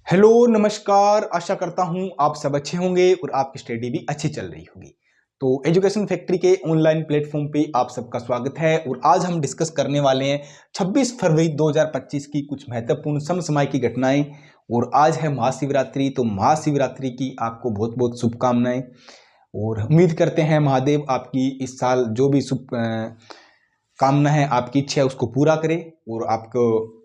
Hello नमस्कार। आशा करता हूं आप सब अच्छे होंगे और आपकी स्टडी भी अच्छी चल रही होगी। तो एजुकेशन फैक्ट्री के ऑनलाइन प्लेटफॉर्म पे आप सबका स्वागत है और आज हम डिस्कस करने वाले हैं 26 फरवरी 2025 की कुछ महत्वपूर्ण समसामयिक घटनाएं। और आज है महाशिवरात्रि, तो महाशिवरात्रि की आपको बहुत बहुत शुभकामनाएं और उम्मीद करते हैं महादेव आपकी इस साल जो भी शुभ कामना है, आपकी इच्छा है, उसको पूरा करे और आपको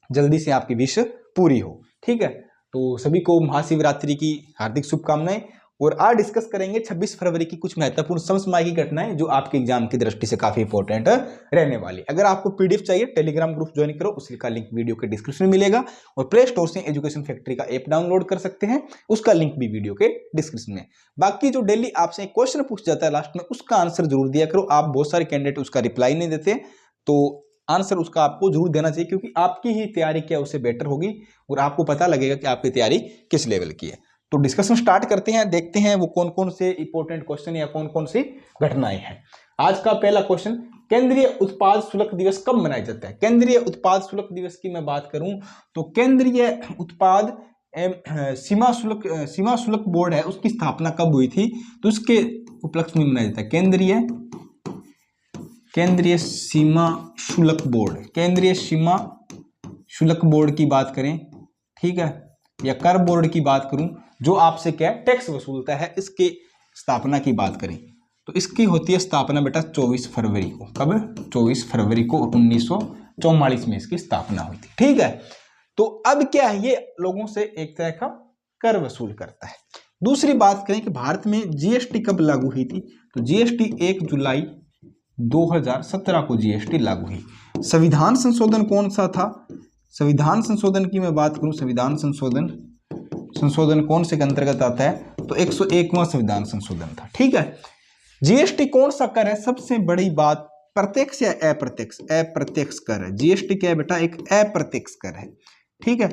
जल्दी से आपकी विश पूरी हो। ठीक है, तो सभी को महाशिवरात्रि की हार्दिक शुभकामनाएं। और आज डिस्कस करेंगे 26 फरवरी की कुछ महत्वपूर्ण समसामयिक घटनाएं जो आपके एग्जाम की दृष्टि से काफी इंपॉर्टेंट रहने वाली। अगर आपको पीडीएफ चाहिए, टेलीग्राम ग्रुप ज्वाइन करो, उसी का लिंक वीडियो के डिस्क्रिप्शन में मिलेगा और प्ले स्टोर से एजुकेशन फैक्ट्री का ऐप डाउनलोड कर सकते हैं, उसका लिंक भी वीडियो के डिस्क्रिप्शन में। बाकी जो डेली आपसे क्वेश्चन पूछ जाता है लास्ट में, उसका आंसर जरूर दिया करो। आप बहुत सारे कैंडिडेट उसका रिप्लाई नहीं देते, तो आंसर उसका आपको जरूर देना चाहिए, क्योंकि आपकी ही तैयारी क्या उससे बेटर होगी और आपको पता लगेगा कि आपकी तैयारी किस लेवल की है। तो डिस्कशन स्टार्ट करते हैं, देखते हैं वो कौन कौन से इंपॉर्टेंट क्वेश्चन या कौन कौन सी घटनाएं हैं। आज का पहला क्वेश्चन, केंद्रीय उत्पाद शुल्क दिवस कब मनाया जाता है? केंद्रीय उत्पाद शुल्क दिवस की मैं बात करूं तो केंद्रीय उत्पाद सीमा शुल्क बोर्ड है, उसकी स्थापना कब हुई थी? तो उसके उपलक्ष्य में मनाया जाता है केंद्रीय सीमा शुल्क बोर्ड। केंद्रीय सीमा शुल्क बोर्ड की बात करें, ठीक है, या कर बोर्ड की बात करूं, जो आपसे क्या है टैक्स वसूलता है, इसकी स्थापना की बात करें तो इसकी होती है स्थापना बेटा 24 फरवरी को। कब? 24 फरवरी को 1944 में इसकी स्थापना हुई थी। ठीक है, तो अब क्या है, ये लोगों से एक तरह का कर वसूल करता है। दूसरी बात करें कि भारत में जीएसटी कब लागू हुई थी? तो जीएसटी 1 जुलाई 2017 को जीएसटी लागू हुई। संविधान संशोधन कौन सा था? संविधान संशोधन की मैं बात करूं, संविधान संशोधन कौन से के अंतर्गत आता है? तो 101वां संविधान संशोधन था। ठीक है, जीएसटी कौन सा कर है? सबसे बड़ी बात, प्रत्यक्ष या अप्रत्यक्ष? अप्रत्यक्ष कर है। जीएसटी क्या है बेटा? एक अप्रत्यक्ष कर है। ठीक है,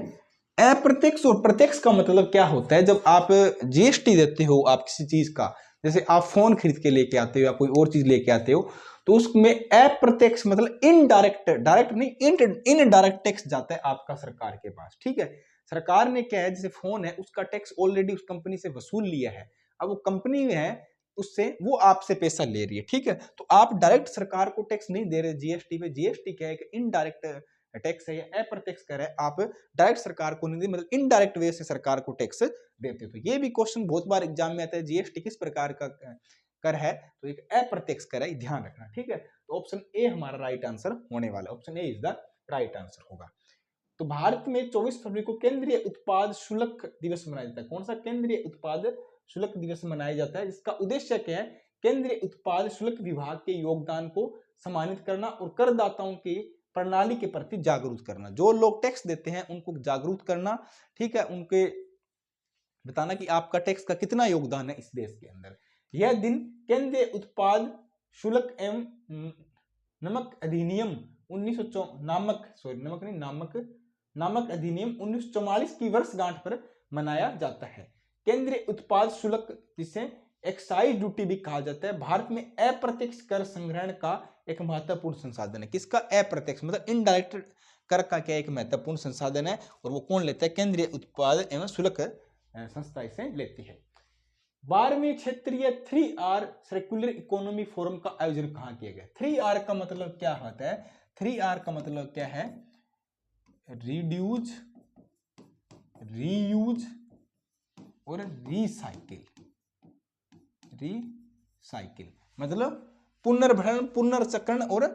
अप्रत्यक्ष और प्रत्यक्ष का मतलब क्या होता है? जब आप जीएसटी देते हो आप किसी चीज का, जैसे आप फोन खरीद के लेके आते हो या कोई और चीज लेके आते हो, तो उसमें अप्रत्यक्ष मतलब इनडायरेक्ट, डायरेक्ट नहीं, इनडायरेक्ट टैक्स जाता है आपका सरकार के पास। ठीक है, सरकार ने क्या है, जैसे फोन है उसका टैक्स ऑलरेडी उस कंपनी से वसूल लिया है, अब वो कंपनी है उससे वो आपसे पैसा ले रही है। ठीक है, तो आप डायरेक्ट सरकार को टैक्स नहीं दे रहे जीएसटी पे। जीएसटी क्या है कि इनडायरेक्ट टैक्स है या अप्रत्यक्ष कर है, आप डायरेक्ट सरकार को नहीं दे, मतलब इनडायरेक्ट वे से सरकार को टैक्स देते हो। तो ये भी क्वेश्चन बहुत बार एग्जाम में आता है, जीएसटी किस प्रकार का कर है? तो एक अप्रत्यक्ष कर है, ध्यान रखना। ठीक है, तो ऑप्शन ए हमारा राइट आंसर होने वाला है। Option A is the right answer होगा। तो भारत में 24 फरवरी को केंद्रीय उत्पाद शुल्क दिवस मनाया जाता है। कौन सा? केंद्रीय उत्पाद शुल्क दिवस मनाया जाता है, जिसका उद्देश्य क्या है? केंद्रीय उत्पाद शुल्क विभाग के योगदान को सम्मानित करना और करदाताओं की प्रणाली के प्रति जागरूक करना। जो लोग टैक्स देते हैं उनको जागरूक करना। ठीक है, उनके बताना कि आपका टैक्स का कितना योगदान है इस देश के अंदर। यह दिन केंद्रीय उत्पाद शुल्क एवं नमक अधिनियम 1900 नामक अधिनियम 1944 की वर्षगांठ पर मनाया जाता है। केंद्रीय उत्पाद शुल्क, जिसे एक्साइज ड्यूटी भी कहा जाता है, भारत में अप्रत्यक्ष कर संग्रहण का एक महत्वपूर्ण संसाधन है। किसका? अप्रत्यक्ष मतलब इनडायरेक्ट कर का क्या एक महत्वपूर्ण संसाधन है, और वो कौन लेता है? केंद्रीय उत्पाद एवं शुल्क संस्था इसे लेती है। 12वीं क्षेत्रीय 3R सर्कुलर इकोनॉमी फोरम का आयोजन कहां किया गया? 3R का मतलब क्या होता है? 3R का मतलब क्या है? रिड्यूज, रीयूज और रिसाइकिल। मतलब पुनर्भरण, पुनर्चक्रण और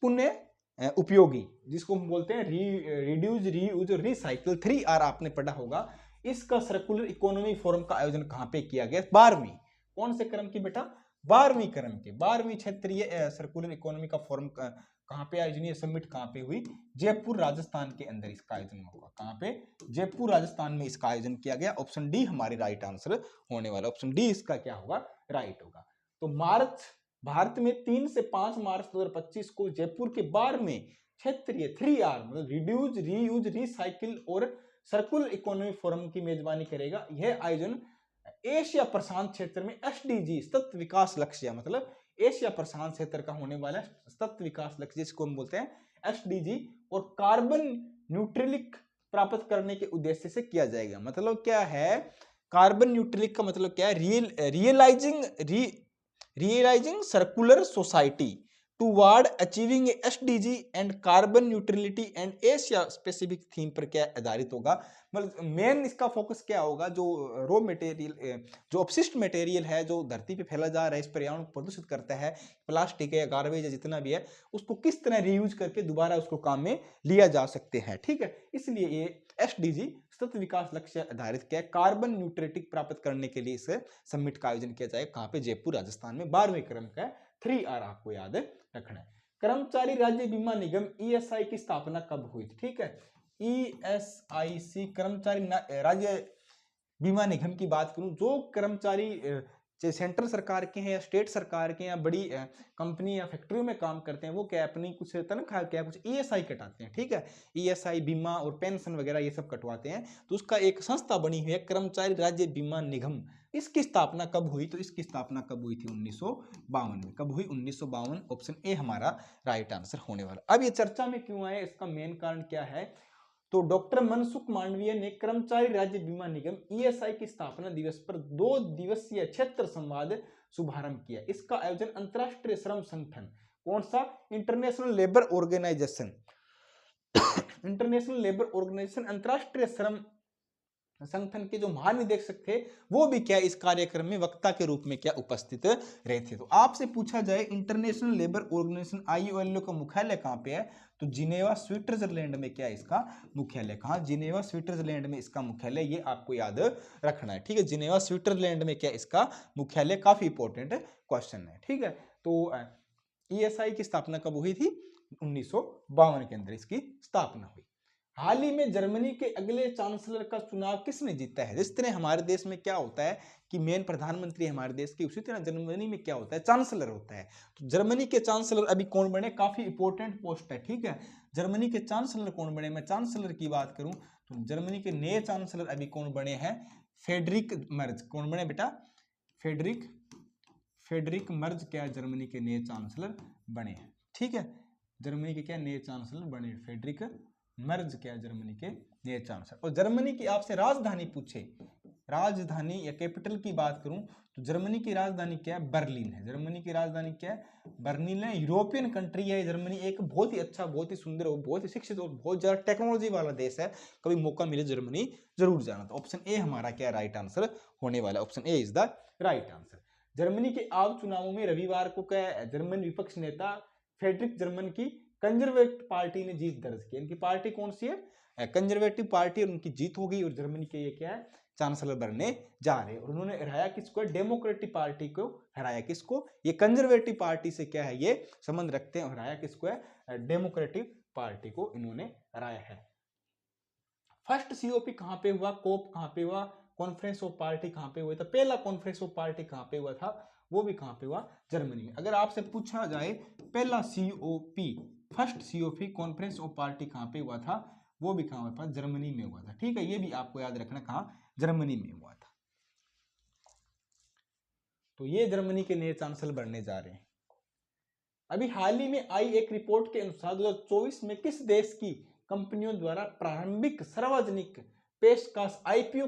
पुनः उपयोगी, जिसको हम बोलते हैं रिड्यूज, रीयूज और रिसाइकिल। 3R आपने पढ़ा होगा। इसका सर्कुलर इकोनॉमी फोरम का आयोजन कहां पे किया गया? 12वीं, कौन से क्रम की बेटा? 12वीं क्रम के 12वीं क्षेत्रीय सर्कुलर इकोनॉमी का फोरम कहां पे आयोजन, ये समिट कहां पे हुई? जयपुर राजस्थान के अंदर इसका आयोजन होगा। कहां पे? जयपुर राजस्थान में इसका आयोजन किया गया। ऑप्शन डी हमारे राइट आंसर होने वाला। ऑप्शन डी इसका क्या होगा? राइट होगा। तो भारत में 3 से 5 मार्च 2025 को जयपुर के 12वें क्षेत्रीय 3R मतलब रिड्यूज, रीयूज, रिसाइकिल और सर्कुलर इकोनॉमी फोरम की मेजबानी करेगा। यह आयोजन एशिया प्रशांत क्षेत्र में SDG सतत विकास लक्ष्य, मतलब एशिया प्रशांत क्षेत्र का होने वाला सतत विकास लक्ष्य, जिसको हम बोलते हैं SDG, और कार्बन न्यूट्रलिक प्राप्त करने के उद्देश्य से किया जाएगा। मतलब क्या है, कार्बन न्यूट्रलिटी का मतलब क्या है, realising circular society toward achieving SDG and carbon neutrality and Asia specific theme पर क्या आधारित होगा। मतलब मेन इसका फोकस क्या होगा, जो रॉ मटेरियल, जो अपशिष्ट मटेरियल है जो धरती पे फैला जा रहा है, इस पर्यावरण को प्रदूषित करता है, प्लास्टिक है, गार्बेज है, जितना भी है, उसको किस तरह रीयूज करके दोबारा उसको काम में लिया जा सकते हैं। ठीक है, इसलिए ये एसडीजी सतत विकास लक्ष्य आधारित क्या है, कार्बन न्यूट्रलिटी प्राप्त करने के लिए इस समिट का आयोजन किया जाएगा। कहाँ पे? जयपुर राजस्थान में। 12वें क्रम का 3R आपको याद रखना है। कर्मचारी राज्य बीमा निगम ईएसआई की स्थापना कब हुई थी? ठीक है, ईएसआईसी कर्मचारी राज्य बीमा निगम की बात करूं, जो कर्मचारी चाहे सेंट्रल सरकार के हैं या स्टेट सरकार के या बड़ी कंपनी या फैक्ट्रियों में काम करते हैं, वो क्या अपनी कुछ तनख्वाह क्या कुछ ईएसआई कटाते हैं। ठीक है, ईएसआई बीमा और पेंशन वगैरह ये सब कटवाते हैं। तो उसका एक संस्था बनी हुई है कर्मचारी राज्य बीमा निगम। इसकी स्थापना कब हुई? तो इसकी स्थापना कब हुई थी? 1952 में। कब हुई? 1952। ऑप्शन ए हमारा राइट आंसर होने वाला। अब ये चर्चा में क्यों आए, इसका मेन कारण क्या है? तो डॉक्टर मनसुख मांडविया ने कर्मचारी राज्य बीमा निगम ईएसआई की स्थापना दिवस पर 2 दिवसीय क्षेत्र संवाद शुभारंभ किया। इसका आयोजन अंतरराष्ट्रीय श्रम संगठन, कौन सा? International labour organisation, international labour organisation, अंतरराष्ट्रीय श्रम संगठन के जो महानिदेशक थे वो भी क्या इस कार्यक्रम में वक्ता के रूप में क्या उपस्थित रहे थे। तो आपसे पूछा जाए इंटरनेशनल लेबर ऑर्गेनाइजेशन ILO का मुख्यालय कहाँ पे है? तो जिनेवा स्विट्जरलैंड में क्या इसका मुख्यालय? कहाँ? जिनेवा स्विट्जरलैंड में इसका मुख्यालय, ये आपको याद रखना है। ठीक है, जिनेवा स्विट्जरलैंड में क्या इसका मुख्यालय, काफी इंपॉर्टेंट क्वेश्चन है। ठीक है, तो ESI की स्थापना कब हुई थी? 1952 के अंदर इसकी स्थापना हुई। हाल ही में जर्मनी के अगले चांसलर का चुनाव किसने जीता है? जिस तरह हमारे देश में क्या होता है कि मेन प्रधानमंत्री हमारे देश की, उसी तरह जर्मनी में क्या होता है? चांसलर होता है। तो जर्मनी के चांसलर अभी कौन बने? काफी इंपॉर्टेंट पोस्ट है। ठीक है, जर्मनी के चांसलर कौन बने? मैं चांसलर की बात करूं तो जर्मनी के नए चांसलर अभी कौन बने हैं? फेडरिक मर्ज। कौन बने बेटा? फेडरिक मर्ज क्या जर्मनी के नए चांसलर बने हैं। ठीक है, जर्मनी के क्या नए चांसलर बने? फेडरिक मर्ज क्या जर्मनी के नए चांसलर। और जर्मनी की आपसे राजधानी पूछे, राजधानी या कैपिटल की बात करूं तो जर्मनी की राजधानी क्या है? बर्लिन है। जर्मनी की राजधानी क्या है? बर्लिन है। यूरोपियन कंट्री है जर्मनी, एक बहुत ही अच्छा, बहुत ही सुंदर और बहुत ही शिक्षित और बहुत ज्यादा टेक्नोलॉजी वाला देश है। कभी मौका मिले जर्मनी जरूर जाना। तो ऑप्शन ए हमारा क्या राइट आंसर होने वाला? Option A is the right answer. Germany के आम चुनावों में रविवार को क्या जर्मन विपक्ष नेता फ्रेडरिक जर्मन की कंजर्वेटिव पार्टी ने जीत दर्ज की। इनकी पार्टी कौन सी है? कंजर्वेटिव पार्टी, और उनकी जीत हो गई और जर्मनी के ये क्या है? चांसलर बनने जा रहे हैं। और उन्होंने हराया किसको? डेमोक्रेटिक पार्टी को हराया। किसको? ये कंजर्वेटिव पार्टी से क्या है, ये संबंध रखते हैं। हराया किसको है? डेमोक्रेटिक पार्टी को इन्होंने हराया है। फर्स्ट COP कहां पे हुआ? कोप कहां पे हुआ? कॉन्फ्रेंस ऑफ पार्टी कहां पे हुआ था? पहला कॉन्फ्रेंस ऑफ पार्टी कहां पे हुआ था? वो भी कहां पे हुआ? जर्मनी में। अगर आपसे पूछा जाए पहला COP, first COP conference of party कहां पे हुआ था? वो भी कहां हुआ था? जर्मनी में हुआ था। ठीक है, ये भी आपको याद रखना, कहां? जर्मनी में हुआ था। तो ये जर्मनी के नए चांसलर बनने जा रहे हैं। अभी हाल ही में आई एक रिपोर्ट के अनुसार 2024 में किस देश की कंपनियों द्वारा प्रारंभिक सार्वजनिक पेशकश IPO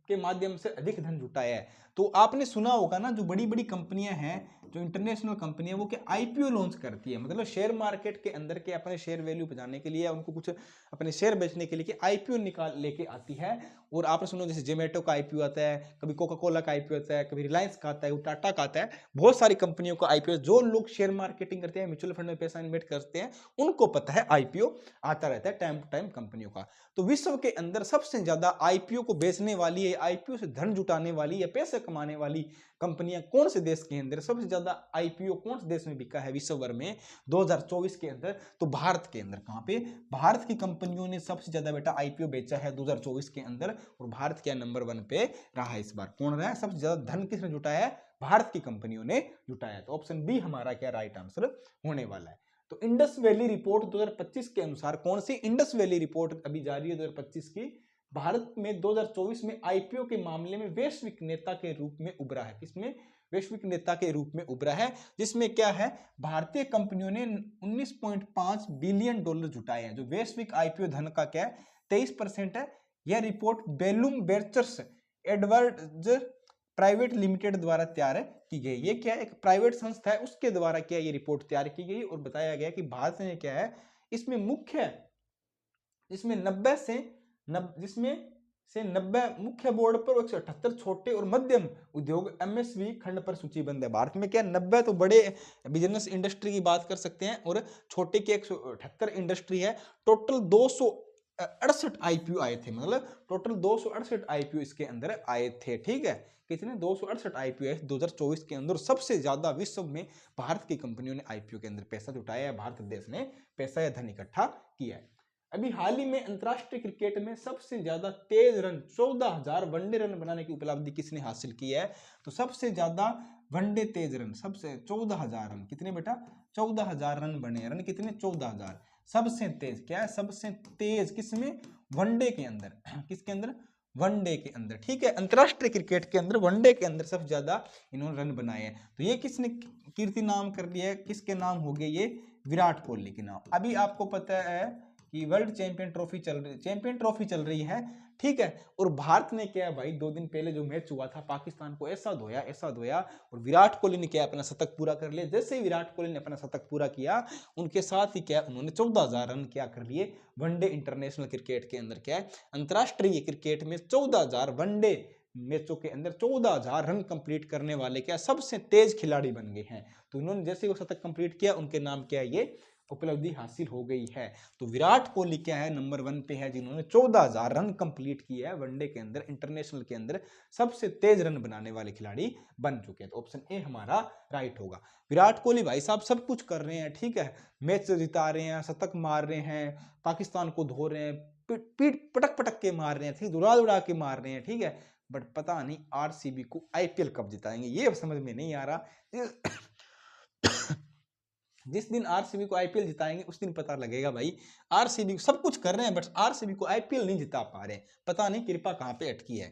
के माध्यम से अधिक धन जुटाया है? तो आपने सुना होगा ना, जो बड़ी बड़ी कंपनियां हैं, जो इंटरनेशनल कंपनियां, वो क्या IPO लॉन्च करती है, मतलब शेयर मार्केट के अंदर के अपने शेयर वैल्यू बढ़ाने के लिए, उनको कुछ अपने शेयर बेचने के लिए IPO निकाल लेके आती है। और आपने सुनो जैसे जोमेटो का IPO आता है, कभी कोका कोला का IPO आता है, कभी रिलायंस का आता है, टाटा का आता है, बहुत सारी कंपनियों का IPO। जो लोग शेयर मार्केटिंग करते हैं, म्यूचुअल फंड में पैसा इन्वेस्ट करते हैं, उनको पता है IPO आता रहता है टाइम टू टाइम कंपनियों का। तो विश्व के अंदर सबसे ज्यादा IPO को बेचने वाली है, IPO से धन जुटाने वाली या पैसे कमाने वाली कंपनियां कौन से देश के अंदर? सबसे ज्यादा IPO कौन से देश में बिका है विश्व भर में 2024 के अंदर? तो भारत के अंदर। कहां पे? भारत की कंपनियों ने सबसे ज्यादा बेटा IPO बेचा है 2024 के अंदर। और भारत क्या नंबर 1 पे रहा है इस बार? कौन रहा है? सबसे ज्यादा धन किसने जुटाया है? भारत की कंपनियों ने जुटाया। तो ऑप्शन बी हमारा क्या राइट आंसर होने वाला है। तो इंडस वैली रिपोर्ट 2025 के अनुसार, कौन सी इंडस वैली रिपोर्ट अभी जारी है 2025 की, भारत में 2024 में IPO के मामले में वैश्विक नेता के रूप में उभरा है। किसमें? वैश्विक नेता के रूप में उभरा है, जिसमें क्या है, भारतीय कंपनियों ने $19.5 बिलियन जुटाए हैं। जो वैश्विक IPO धन का क्या है? 23% है। यह रिपोर्ट बेलूम बेरचर्स एडवर्ड्स प्राइवेट लिमिटेड द्वारा तैयार की गई। ये क्या है, एक प्राइवेट संस्था है, उसके द्वारा क्या ये रिपोर्ट तैयार की गई और बताया गया कि भारत में क्या है, इसमें 90 मुख्य बोर्ड पर 178 छोटे और मध्यम उद्योग MSV खंड पर सूचीबद्ध है। भारत में क्या 90 तो बड़े बिजनेस इंडस्ट्री की बात कर सकते हैं और छोटे के 178 इंडस्ट्री है। टोटल 268 IPO आए थे, मतलब टोटल 268 IPO इसके अंदर आए थे। ठीक है, कितने 268 IPO आए 2024 के अंदर। सबसे ज्यादा विश्व में भारत की कंपनियों ने IPO के अंदर पैसा जुटाया है, भारत देश ने पैसा या धन इकट्ठा किया है। अभी हाल ही में अंतरराष्ट्रीय क्रिकेट में सबसे ज्यादा तेज रन 14,000 वनडे रन बनाने की उपलब्धि किसने हासिल की है, तो सबसे ज्यादा वनडे तेज रन सबसे 14,000 रन, कितने बेटा 14,000 रन बने। रन कितने 14,000। सबसे तेज क्या है, सबसे तेज किसमें, वनडे के अंदर। किसके अंदर, वनडे के अंदर। ठीक है, अंतरराष्ट्रीय क्रिकेट के अंदर वनडे के अंदर सबसे ज्यादा इन्होंने रन बनाए हैं। तो ये किसने कीर्ति नाम कर लिया है, किसके नाम हो गए ये, विराट कोहली के नाम। अभी आपको पता है कि वर्ल्ड चैंपियन ट्रॉफी चल रही है। ठीक है, और भारत ने क्या है भाई, 2 दिन पहले जो मैच हुआ था पाकिस्तान को ऐसा धोया और विराट कोहली ने क्या अपना शतक पूरा कर लिया। जैसे ही विराट कोहली ने अपना शतक पूरा किया, उनके साथ ही क्या उन्होंने 14,000 रन क्या कर लिए वनडे इंटरनेशनल क्रिकेट के अंदर। क्या है, अंतरराष्ट्रीय क्रिकेट में 14,000 वनडे मैचों के अंदर 14,000 रन कंप्लीट करने वाले क्या सबसे तेज खिलाड़ी बन गए हैं। तो उन्होंने जैसे वो शतक कंप्लीट किया, उनके नाम क्या है, ये उपलब्धि हासिल हो गई है। तो विराट कोहली क्या है, नंबर 1 पे है, जिन्होंने 14,000 रन कंप्लीट किया है वनडे के अंदर, इंटरनेशनल के अंदर सबसे तेज रन बनाने वाले खिलाड़ी बन चुके हैं। तो ऑप्शन ए हमारा राइट होगा। विराट कोहली भाई साहब सब कुछ कर रहे हैं, ठीक है, मैच जिता रहे हैं, शतक मार रहे हैं, पाकिस्तान को धो रहे हैं, पीट पटक के मार रहे हैं, ठीक, उड़ा के मार रहे हैं। ठीक है, बट पता नहीं RCB को IPL कब जिताएंगे, ये समझ में नहीं आ रहा। जिस दिन RCB को IPL जिताएंगे उस दिन पता लगेगा भाई। RCB सब कुछ कर रहे हैं बट RCB को IPL नहीं जिता पा रहे, पता नहीं कृपा कहां पे अटकी है।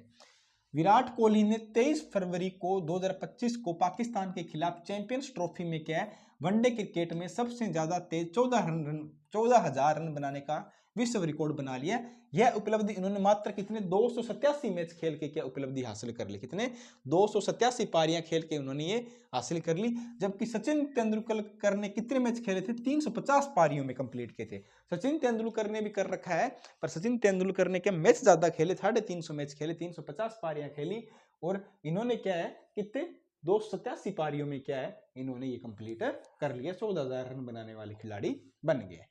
विराट कोहली ने 23 फरवरी को 2025 को पाकिस्तान के खिलाफ चैंपियंस ट्रॉफी में क्या वनडे क्रिकेट में सबसे ज्यादा तेज 14,000 रन बनाने का विश्व रिकॉर्ड बना लिया। यह उपलब्धि इन्होंने मात्र कितने 287 मैच खेल के क्या उपलब्धि हासिल कर ली, कितने 287 पारियां खेल के उन्होंने ये हासिल कर ली। जबकि सचिन तेंदुलकर ने कितने मैच खेले थे, 350 पारियों में कंप्लीट किए थे। सचिन तेंदुलकर ने भी कर रखा है, पर सचिन तेंदुलकर ने क्या मैच ज्यादा खेले, 350 मैच खेले, 350 पारियां खेली, और इन्होंने क्या है कितने 287 पारियों में क्या है इन्होंने ये कंप्लीट कर लिया, 14,000 रन बनाने वाले खिलाड़ी बन गए।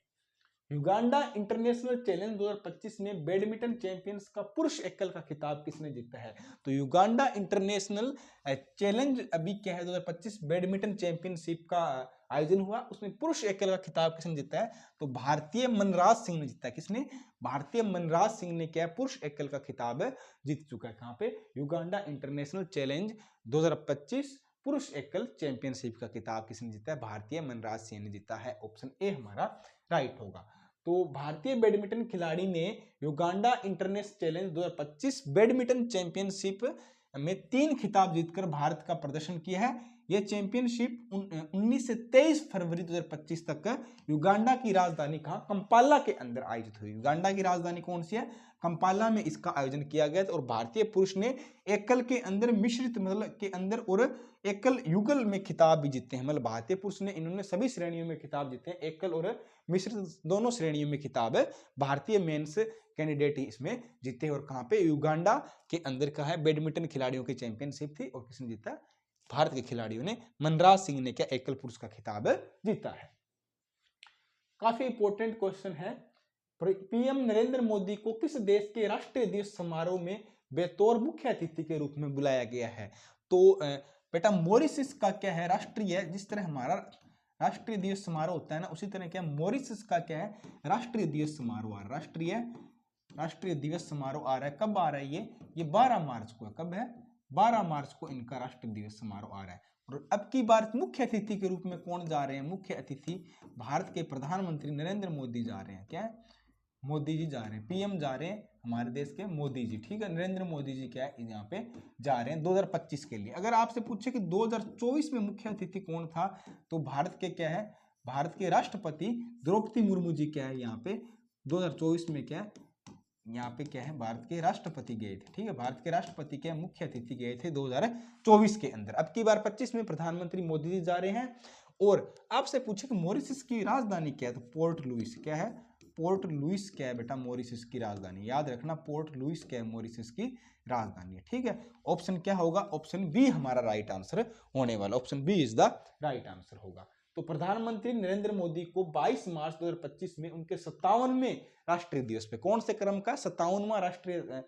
युगांडा इंटरनेशनल चैलेंज 2025 में बैडमिंटन चैंपियंस का पुरुष एकल का खिताब किसने जीता है। तो युगांडा इंटरनेशनल चैलेंज अभी क्या है 2025 बैडमिंटन चैंपियनशिप का आयोजन हुआ, उसमें पुरुष एकल का खिताब किसने जीता है, तो भारतीय मनराज सिंह ने जीता है। किसने, भारतीय मनराज सिंह ने क्या पुरुष एकल का खिताब जीत चुका है। कहां पे, युगांडा इंटरनेशनल चैलेंज 2025 पुरुष एकल चैंपियनशिप का खिताब किसने जीता है, भारतीय मनराज सिंह ने जीता है। ऑप्शन ए हमारा राइट होगा। तो भारतीय बैडमिंटन खिलाड़ी ने Uganda international challenge 2025 badminton championship में 3 खिताब जीतकर भारत का प्रदर्शन किया है। यह चैंपियनशिप 19 से 23 फरवरी 2025 तक युगांडा की राजधानी कहां, कंपाला के अंदर आयोजित हुई। युगांडा की राजधानी कौन सी है, कंपाला में इसका आयोजन किया गया था। और भारतीय पुरुष ने एकल के अंदर, मिश्रित मतलब के अंदर और एकल युगल में खिताब भी जीते हैं। मतलब भारतीय पुरुष ने इन्होंने सभी श्रेणियों में खिताब जीते हैं, एकल और मिश्रित दोनों श्रेणियों में खिताब भारतीय मेंस कैंडिडेट ही इसमें जीते। और कहां पे, युगांडा के अंदर का है, बैडमिंटन खिलाड़ियों की चैंपियनशिप थी और किसने जीता, भारत के खिलाड़ियों ने, मनराज सिंह ने क्या एकल पुरुष का खिताब जीता है। काफी इंपॉर्टेंट क्वेश्चन है, PM नरेंद्र मोदी को किस देश के राष्ट्रीय दिवस समारोह में बतौर मुख्य अतिथि के रूप में बुलाया गया है। तो बेटा मॉरिशस का क्या है राष्ट्रीय, जिस तरह हमारा राष्ट्रीय दिवस समारोह होता है ना, उसी तरह क्या मॉरिशस का क्या है राष्ट्रीय दिवस समारोह आ रहा है, राष्ट्रीय दिवस समारोह आ रहा है। कब आ रहा है ये 12 मार्च को है। कब है, 12 मार्च को इनका राष्ट्रीय दिवस समारोह आ रहा है। और अब की बार मुख्य अतिथि के रूप में कौन जा रहे हैं, मुख्य अतिथि भारत के प्रधानमंत्री नरेंद्र मोदी जा रहे हैं। क्या है, मोदी जी जा रहे हैं, PM जा रहे हैं हमारे देश के मोदी जी, ठीक है, नरेंद्र मोदी जी क्या है यहाँ पे जा रहे हैं 2025 के लिए। अगर आपसे पूछे कि 2024 में मुख्य अतिथि कौन था, तो भारत के क्या है, भारत के राष्ट्रपति द्रौपदी मुर्मू जी क्या है यहाँ पे 2024 में क्या है यहाँ पे क्या है, भारत के राष्ट्रपति गए थे, ठीक है, भारत के राष्ट्रपति के मुख्य अतिथि गए थे 2024 के अंदर। अब की बार 25 में प्रधानमंत्री मोदी जी जा रहे हैं। और आपसे पूछे कि मॉरिशस की राजधानी क्या है, तो पोर्ट लुइस। क्या है, पोर्ट लुइस क्या है बेटा, मॉरिशस की राजधानी, याद रखना, पोर्ट लुइस क्या है, मॉरिशस की राजधानी है, ठीक है। ऑप्शन क्या होगा, ऑप्शन बी हमारा राइट आंसर होने वाला, option B is the right answer होगा। तो प्रधानमंत्री नरेंद्र मोदी को 22 मार्च 2025 में उनके 57वें राष्ट्रीय दिवस पे, कौन से क्रम का 57वां राष्ट्रीय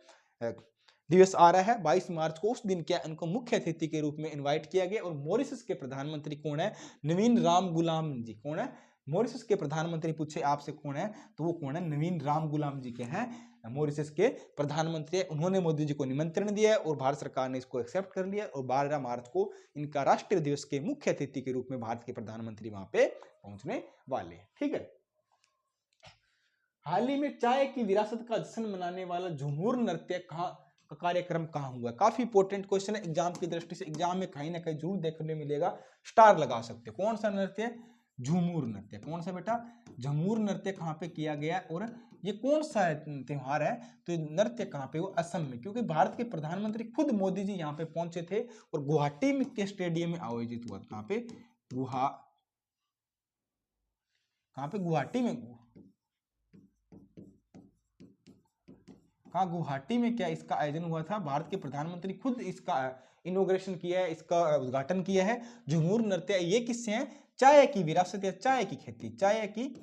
दिवस आ रहा है 22 मार्च को, उस दिन क्या उनको मुख्य अतिथि के रूप में इनवाइट किया गया। और मॉरिशस के प्रधानमंत्री कौन है, नवीन राम गुलाम जी। कौन है, मॉरिशस के प्रधानमंत्री पूछे आपसे कौन है, तो वो कौन है, नवीन राम गुलाम जी के हैं, मॉरिशस के प्रधानमंत्री है। उन्होंने मोदी जी को निमंत्रण दिया है और भारत सरकार ने इसको एक्सेप्ट कर लिया और 12 मार्च को इनका राष्ट्रीय दिवस के मुख्य अतिथि के रूप में भारत के प्रधानमंत्री वहां पे पहुंचने वाले हैं, ठीक है। हाल ही में चाय की विरासत का जश्न मनाने वाला झूमर नृत्य का कार्यक्रम कहाँ हुआ, काफी इंपॉर्टेंट क्वेश्चन है एग्जाम की दृष्टि से, एग्जाम में कहीं ना कहीं जरूर देखने मिलेगा, स्टार लगा सकते हो। कौन सा नृत्य, झूमर नृत्य। कौन सा बेटा, झूमर नृत्य कहाँ पे किया गया और ये कौन सा त्योहार है, तो नृत्य कहाँ पे, वो असम में, क्योंकि भारत के प्रधानमंत्री खुद मोदी जी यहाँ पे पहुंचे थे और गुवाहाटी में के स्टेडियम में आयोजित हुआ। कहाँ पे, कहाँ पे, गुवाहाटी में, कहाँ, गुवाहाटी में क्या इसका आयोजन हुआ था, भारत के प्रधानमंत्री खुद इसका इनॉग्रेशन किया है, इसका उद्घाटन किया है। झूमर नृत्य ये किससे है, चाय की विरासत या चाय की खेती, चाय की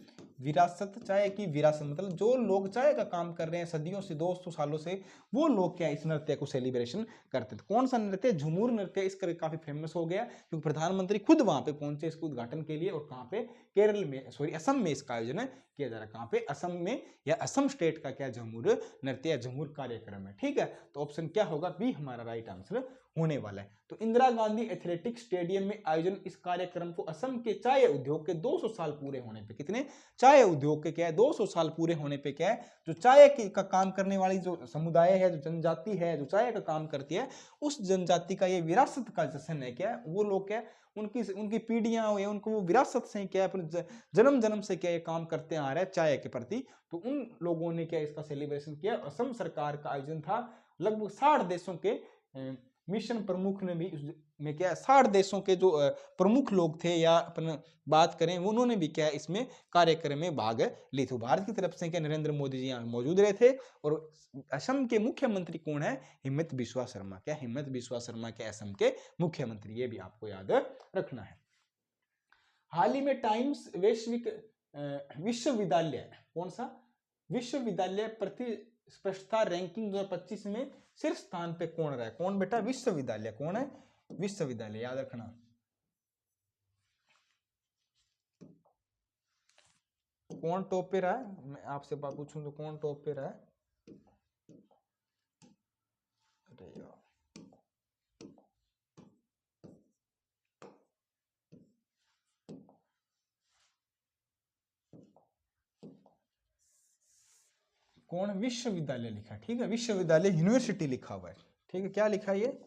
विरासत, चाय की विरासत मतलब जो लोग चाय का काम कर रहे हैं सदियों से, 200 सालों से, वो लोग क्या इस नृत्य को सेलिब्रेशन करते थे। कौन सा नृत्य, झूमर नृत्य, इस करके काफी फेमस हो गया क्योंकि प्रधानमंत्री खुद वहां पे पहुंचे इसके उद्घाटन के लिए। और कहाँ पे, केरल में, सॉरी असम में इसका आयोजन किया जा रहा है। कहाँ पे, असम में, या असम स्टेट का क्या झूमर नृत्य या झूमर कार्यक्रम है, ठीक है। तो ऑप्शन क्या होगा, बी हमारा राइट आंसर होने वाला है। तो इंदिरा गांधी एथलेटिक्स स्टेडियम में आयोजन इस कार्यक्रम को असम के चाय उद्योग के 200 साल पूरे होने पे, कितने, चाय उद्योग के क्या है 200 साल पूरे होने पे क्या है, जो चाय का काम करने वाली जो समुदाय है, जो जनजाति है, जो चाय का काम करती है, उस जनजाति का ये विरासत का जश्न है। क्या वो लोग क्या उनकी पीढ़ियां हुई, उनको वो विरासत से क्या जन्म जन्म से क्या ये काम करते आ रहे हैं चाय के प्रति, तो उन लोगों ने क्या इसका सेलिब्रेशन किया। असम सरकार का आयोजन था, लगभग 60 देशों के मिशन प्रमुख ने भी में क्या 60 देशों के जो प्रमुख लोग थे या अपन बात करें उन्होंने भी क्या इसमें कार्यक्रम में भाग ली थी। भारत की तरफ से क्या नरेंद्र मोदी जी यहाँ मौजूद रहे थे। और असम के मुख्यमंत्री कौन है, हिमंत बिस्वा शर्मा। क्या हिमंत बिस्वा शर्मा के असम के मुख्यमंत्री, ये भी आपको याद रखना है। हाल ही में टाइम्स वैश्विक विश्वविद्यालय, कौन सा, विश्वविद्यालय प्रतिस्पर्धा रैंकिंग 2025 में शीर्ष स्थान पे कौन रहा है, कौन बेटा, विश्वविद्यालय, कौन है, विश्वविद्यालय, याद रखना। कौन टॉप पे रहा है, मैं आपसे पूछूं तो कौन टॉप पे रहा है, अरे यार कौन, विश्वविद्यालय लिखा है, ठीक है, विश्वविद्यालय यूनिवर्सिटी लिखा हुआ है, ठीक है, क्या लिखा है ये,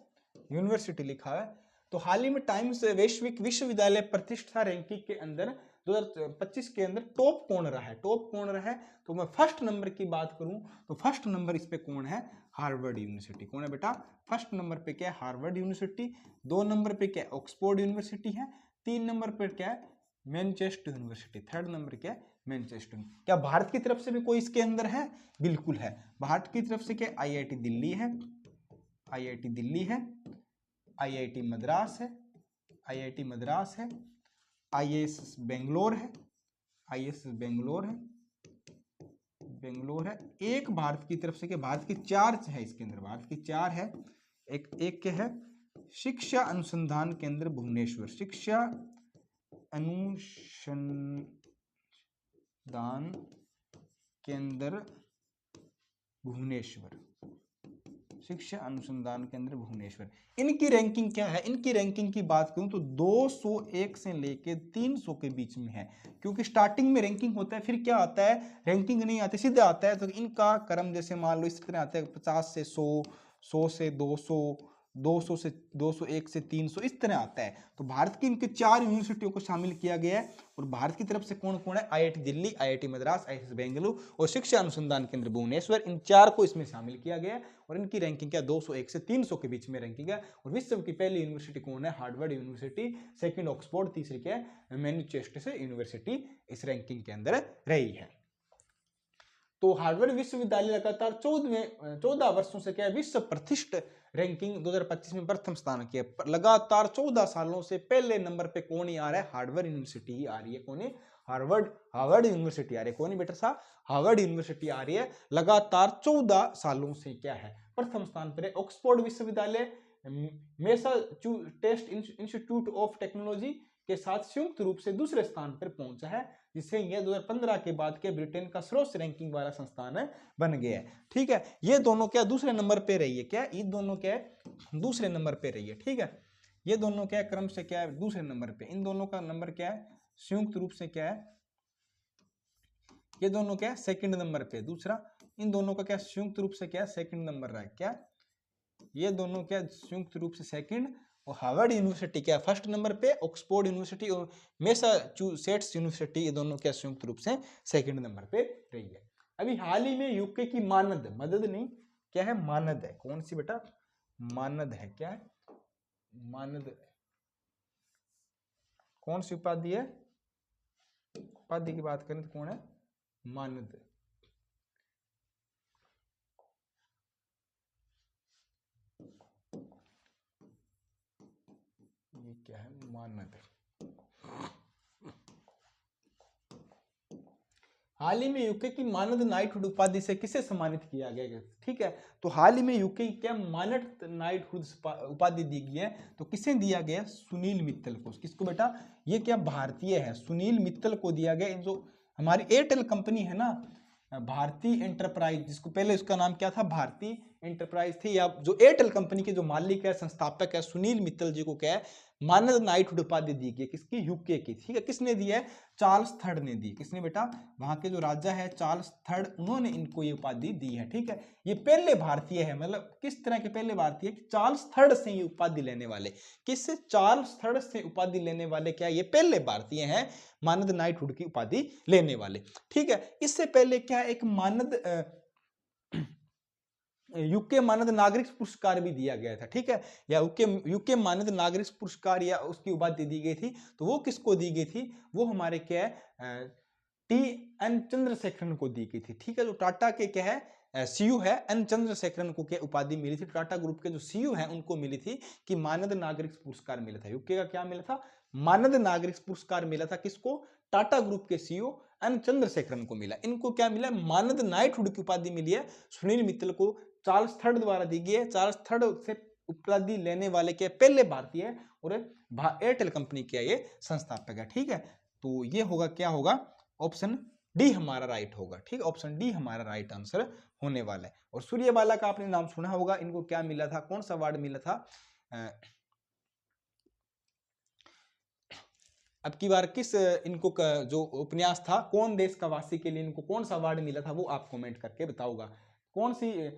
यूनिवर्सिटी लिखा है। तो हाल ही में टाइम्स वैश्विक विश्वविद्यालय प्रतिष्ठा रैंकिंग के अंदर 2025 के अंदर टॉप कौन रहा है, टॉप कौन रहा है, तो मैं फर्स्ट नंबर की बात करूं तो फर्स्ट नंबर इस पे कौन है, हार्वर्ड यूनिवर्सिटी। कौन है बेटा, फर्स्ट नंबर पे क्या है, हार्वर्ड यूनिवर्सिटी। 2 नंबर पे क्या है, ऑक्सफोर्ड यूनिवर्सिटी है। 3 नंबर पे क्या है, मैनचेस्टर यूनिवर्सिटी। 3rd नंबर क्या है, मैनचेस्टर। क्या भारत की तरफ से भी कोई इसके अंदर है, बिल्कुल है, भारत की तरफ से क्या, आईआईटी दिल्ली है, आईआईटी दिल्ली है, आईआईटी मद्रास है, आईआईटी मद्रास है, आईएएस बेंगलोर है, आईएएस बेंगलोर है, बेंगलोर है। एक भारत की तरफ से क्या, भारत की 4 है इसके अंदर, भारत की 4 है। एक क्या है, शिक्षा अनुसंधान केंद्र भुवनेश्वर, शिक्षा अनुसंधान केंद्र भुवनेश्वर, शिक्षा अनुसंधान केंद्र भुवनेश्वर। इनकी रैंकिंग क्या है, इनकी रैंकिंग की बात करूं तो 201 से लेके 300 के बीच में है, क्योंकि स्टार्टिंग में रैंकिंग होता है, फिर क्या आता है, रैंकिंग नहीं आती, सीधे आता है। तो इनका क्रम जैसे मान लो इस तरह आता है 50 से 100, 100 से 200, 200 से 201 से 300 इस तरह आता है। तो भारत की इनके 4 यूनिवर्सिटियों को शामिल किया गया है। और भारत की तरफ से कौन कौन है? IIT Delhi, IIT Madras, IIT Bengaluru और शिक्षा अनुसंधान केंद्र भुवनेश्वर, इन 4 को इसमें शामिल किया गया है। और इनकी रैंकिंग क्या? 201 से 300 के बीच में रैंकिंग है। और विश्व की पहली यूनिवर्सिटी कौन है? हार्वर्ड यूनिवर्सिटी, सेकंड ऑक्सफोर्ड, तीसरी क्या है? मैसाचुसेट्स यूनिवर्सिटी इस रैंकिंग के अंदर रही है। तो हार्वर्ड विश्वविद्यालय लगातार 14 वर्षों से क्या है? विश्व प्रतिष्ठित रैंकिंग 2025 में प्रथम स्थान किया। लगातार 14 सालों से पहले नंबर पे कौन ही आ रहा है? हार्वर्ड यूनिवर्सिटी ही आ रही है। कौन है? हार्वर्ड यूनिवर्सिटी आ रही है। कौन है बेटा साहब? हार्वर्ड यूनिवर्सिटी आ रही है। लगातार 14 सालों से क्या है? प्रथम स्थान पर है। ऑक्सफोर्ड विश्वविद्यालय मैसाचुसेट्स इंस्टीट्यूट ऑफ टेक्नोलॉजी के साथ संयुक्त रूप से दूसरे स्थान पर पहुंचा है, जिससे यह 2015 के बाद के ब्रिटेन का सर्वोच्च रैंकिंग वाला संस्थान बन गया है। ठीक है, ये दोनों क्या दूसरे नंबर पे रही है? क्या ये दोनों क्या है? दूसरे नंबर पे रही है। ठीक है, ये दोनों क्या क्रम से क्या है? दूसरे नंबर पे। इन दोनों का नंबर क्या है? संयुक्त रूप से क्या है? ये दोनों क्या है? सेकंड नंबर पे। दूसरा, इन दोनों का क्या संयुक्त रूप से क्या है? सेकंड नंबर रहा है। क्या ये दोनों क्या संयुक्त रूप से सेकंड? और हार्वर्ड यूनिवर्सिटी क्या फर्स्ट नंबर पे? ऑक्सफोर्ड यूनिवर्सिटी और मैसाचुसेट्स यूनिवर्सिटी ये दोनों क्या संयुक्त रूप से सेकंड नंबर पे रही है। अभी हाल ही में यूके की मानद, मदद नहीं, क्या है? मानद है। कौन सी बेटा? मानद है। क्या है? मानद। कौन सी उपाधि है? उपाधि की बात करें तो कौन है? मानद। ये क्या है? मानद। हाल ही में यूके की मानद नाइटहुड उपाधि से किसे सम्मानित किया गया? ठीक है, तो हाल ही में यूके की क्या मानद नाइटहुड उपाधि दी गई है? तो किसे दिया गया? सुनील मित्तल को। किसको बेटा? ये क्या भारतीय है, सुनील मित्तल को दिया गया। जो हमारी एयरटेल कंपनी है ना, भारतीय एंटरप्राइज, जिसको पहले उसका नाम क्या था? भारतीय एंटरप्राइज थी। या जो एयरटेल कंपनी के जो मालिक है, संस्थापक है, सुनील मित्तल जी को क्या है? मानद नाइटहुड उपाधि दी गई। किसकी? यूके की। ठीक है, किसने दी है? चार्ल्स थर्ड ने दी। किसने बेटा? वहां के जो राजा है चार्ल्स थर्ड, उन्होंने इनको ये उपाधि दी है। ठीक है, ये पहले भारतीय है। मतलब किस तरह के पहले भारतीय? चार्ल्स थर्ड से ये उपाधि लेने वाले। किससे? चार्ल्स थर्ड से उपाधि लेने वाले क्या ये पहले भारतीय हैं मानद नाइटहुड की उपाधि लेने वाले। ठीक है, इससे पहले क्या एक मानद यूके मानद नागरिक पुरस्कार भी दिया गया था। ठीक है, या यूके मानद नागरिक पुरस्कार या उसकी उपाधि दी गई थी। तो वो किसको दी गई थी? वो हमारे क्या है? TN चंद्रशेखरन को दी गई थी। ठीक है, जो टाटा के क्या है CEO है, एन चंद्रशेखरन को क्या उपाधि मिली थी? टाटा ग्रुप के जो CEO हैं उनको मिली थी कि मानद नागरिक पुरस्कार मिला था। यूके का क्या मिला था? मानद नागरिक पुरस्कार मिला था। किसको? टाटा ग्रुप के CEO एन चंद्रशेखरन को मिला। इनको क्या मिला? मानद नाइटहुड की उपाधि मिली है। सुनील मित्तल को चार्ल्स थर्ड द्वारा दी गई है। चार्ल्स थर्ड से उपाधि लेने वाले के पहले भारतीय है और एयरटेल कंपनी के ये संस्थापक है। ठीक है, तो ये होगा, क्या होगा? ऑप्शन डी हमारा राइट होगा। ठीक, ऑप्शन डी हमारा राइट आंसर होने वाला है। और सूर्यबाला का आपने नाम सुना होगा। इनको क्या मिला था? कौन सा अवार्ड मिला था? अब की बार किस इनको जो उपन्यास था कौन देश का वासी के लिए, इनको कौन सा अवार्ड मिला था? वो आप कमेंट करके बताओगा। कौन सी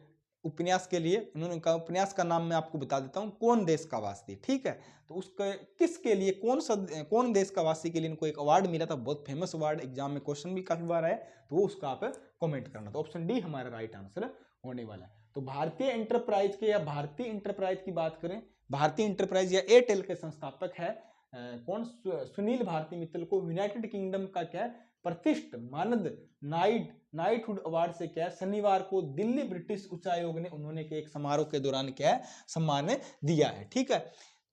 उपन्यास के लिए इन्होंने का उपन्यास का नाम मैं आपको बता देता हूं, कौन देश का वासी। ठीक है, तो उसके किसके लिए, कौन देश का वासी के लिए इनको एक अवार्ड मिला था? बहुत फेमस अवार्ड, एग्जाम में क्वेश्चन भी काफी बार आया, तो वो उसका आप कमेंट करना। तो ऑप्शन डी हमारा राइट आंसर होने वाला है। तो भारतीय एंटरप्राइज के, या भारतीय एंटरप्राइज की बात करें, भारतीय एंटरप्राइज या एयरटेल के संस्थापक है कौन? सुनील भारती मित्तल को यूनाइटेड किंगडम का क्या प्रतिष्ठित मानद नाइटहुड अवार्ड से क्या शनिवार को दिल्ली ब्रिटिश उच्चायोग ने उन्होंने के एक समारोह के दौरान क्या है सम्मान दिया है। ठीक है,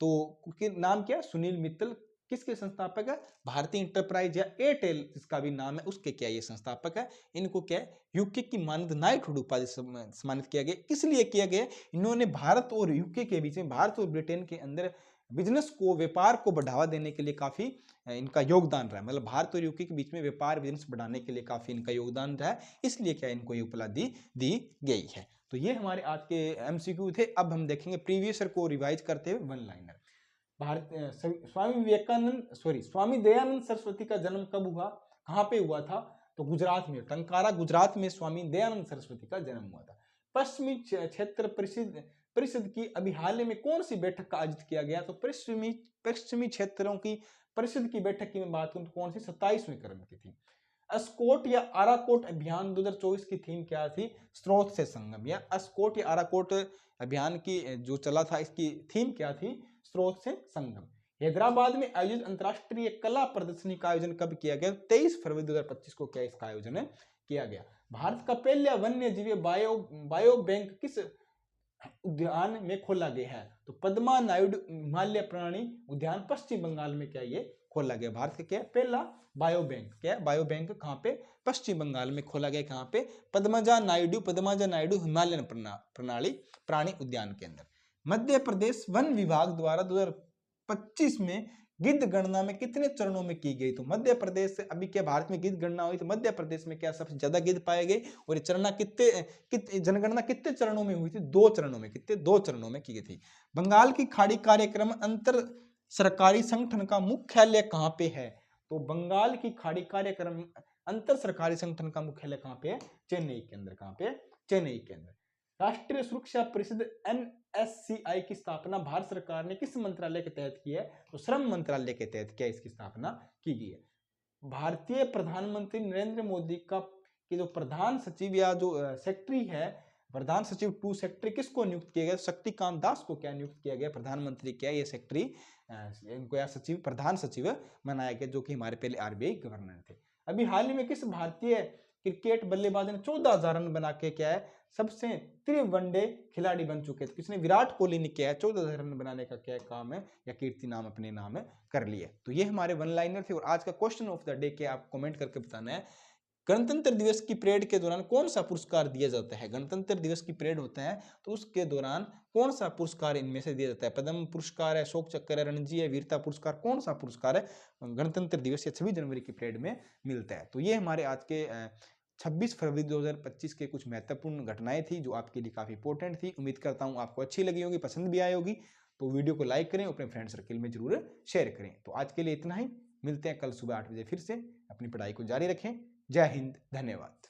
तो नाम क्या है? सुनील मित्तल। किसके संस्थापक है? भारतीय एंटरप्राइज या एयरटेल जिसका भी नाम है उसके क्या ये संस्थापक है। इनको क्या है यूके की मानद नाइटहुड उपाधि सम्मानित किया गया। किस लिए किया गया? इन्होंने भारत और यूके के बीच में, भारत और ब्रिटेन के अंदर बिजनेस को, व्यापार को बढ़ावा देने के लिए काफी इनका योगदान रहा है। मतलब भारत और यूके के बीच में व्यापार बिजनेस बढ़ाने के लिए काफी इनका योगदान रहा है, इसलिए क्या इनको ये उपलब्धि दी गई है। तो ये हमारे आज के MCQ थे। अब हम देखेंगे प्रीवियस ईयर को रिवाइज करते हुए वन लाइनर। स्वामी दयानंद सरस्वती का जन्म कब हुआ, कहाँ पे हुआ था? तो गुजरात में, टंकारा गुजरात में स्वामी दयानंद सरस्वती का जन्म हुआ था। पश्चिमी क्षेत्र प्रसिद्ध परिषद की अभी हाल में कौन सी बैठक का आयोजित किया गया? तो पश्चिमी क्षेत्रों की परिषद की बैठक की मैं बात करूं तो कौन सी 27वें क्रम की थी। अस्कोट या आराकोट अभियान 2024 की थीम क्या थी? स्रोत से संगम। या अस्कोट या आराकोट अभियान की जो चला था इसकी थीम क्या थी? स्रोत से संगम। हैदराबाद में आयोजित अंतरराष्ट्रीय कला प्रदर्शनी का आयोजन कब किया गया? 23 फरवरी 2025 को क्या इसका आयोजन किया गया। भारत का पहला वन्य जीव बायो बैंक किस उद्यान में खोला गया है? तो पद्मा नायडू हिमालय प्राणी उद्यान पश्चिम बंगाल में क्या ये खोला गया। भारत का क्या पहला बायो बैंक, क्या बायो बैंक कहाँ पे? पश्चिम बंगाल में खोला गया। कहाँ पे? पद्मजा नायडू हिमालयन प्रणाली प्राणी उद्यान के अंदर। मध्य प्रदेश वन विभाग द्वारा 2025 में गिद्ध गणना में कितने चरणों में की गई? तो मध्य प्रदेश से अभी क्या भारत में गिद्ध गणना हुई तो मध्य प्रदेश में क्या सबसे ज्यादा गिद्ध पाए गए? और ये जनगणना कितने चरणों में हुई थी? 2 चरणों में। कितने? 2 चरणों में की गई थी। बंगाल की खाड़ी कार्यक्रम अंतर सरकारी संगठन का मुख्यालय कहाँ पे है? तो बंगाल की खाड़ी कार्यक्रम अंतर सरकारी संगठन का मुख्यालय कहाँ पे है? चेन्नई के अंदर। कहाँ पे? चेन्नई के अंदर। राष्ट्रीय सुरक्षा परिषद NSCI की स्थापना भारत सरकार ने किस मंत्रालय के तहत की है? तो श्रम मंत्रालय के तहत क्या इसकी स्थापना की गई है। भारतीय प्रधानमंत्री नरेंद्र मोदी के जो प्रधान सचिव या जो सेक्रेटरी है, प्रधान सचिव 2 सेक्रेटरी किसको नियुक्त किया गया? शक्तिकांत दास को क्या नियुक्त किया गया? प्रधानमंत्री क्या ये सेक्रेटरी इनको या सचिव प्रधान सचिव बनाया गया, जो कि हमारे पहले RBI गवर्नर थे। अभी हाल ही में किस भारतीय क्रिकेट बल्लेबाज ने 14,000 रन बना के क्या है सबसे वनडे खिलाड़ी बन चुके थे? किसने? विराट कोहली ने क्या है 14,000 रन बनाने का क्या काम है या कीर्ति नाम अपने नाम कर लिया। तो ये हमारे वन लाइनर थे। और आज का क्वेश्चन ऑफ द डे क्या आप कमेंट करके बताना है, गणतंत्र दिवस की परेड के दौरान कौन सा पुरस्कार दिया जाता है? गणतंत्र दिवस की परेड होता है तो उसके दौरान कौन सा पुरस्कार इनमें से दिया जाता है? पद्म पुरस्कार है, अशोक चक्र है, रणजी है, वीरता पुरस्कार, कौन सा पुरस्कार है गणतंत्र दिवस या 26 जनवरी की परेड में मिलता है? तो ये हमारे आज के 26 फरवरी 2025 के कुछ महत्वपूर्ण घटनाएं थी जो आपके लिए काफी इंपॉर्टेंट थी। उम्मीद करता हूं आपको अच्छी लगी होगी, पसंद भी आई होगी। तो वीडियो को लाइक करें, अपने फ्रेंड सर्कल में जरूर शेयर करें। तो आज के लिए इतना ही, मिलते हैं कल सुबह 8 बजे फिर से। अपनी पढ़ाई को जारी रखें। जय हिंद, धन्यवाद।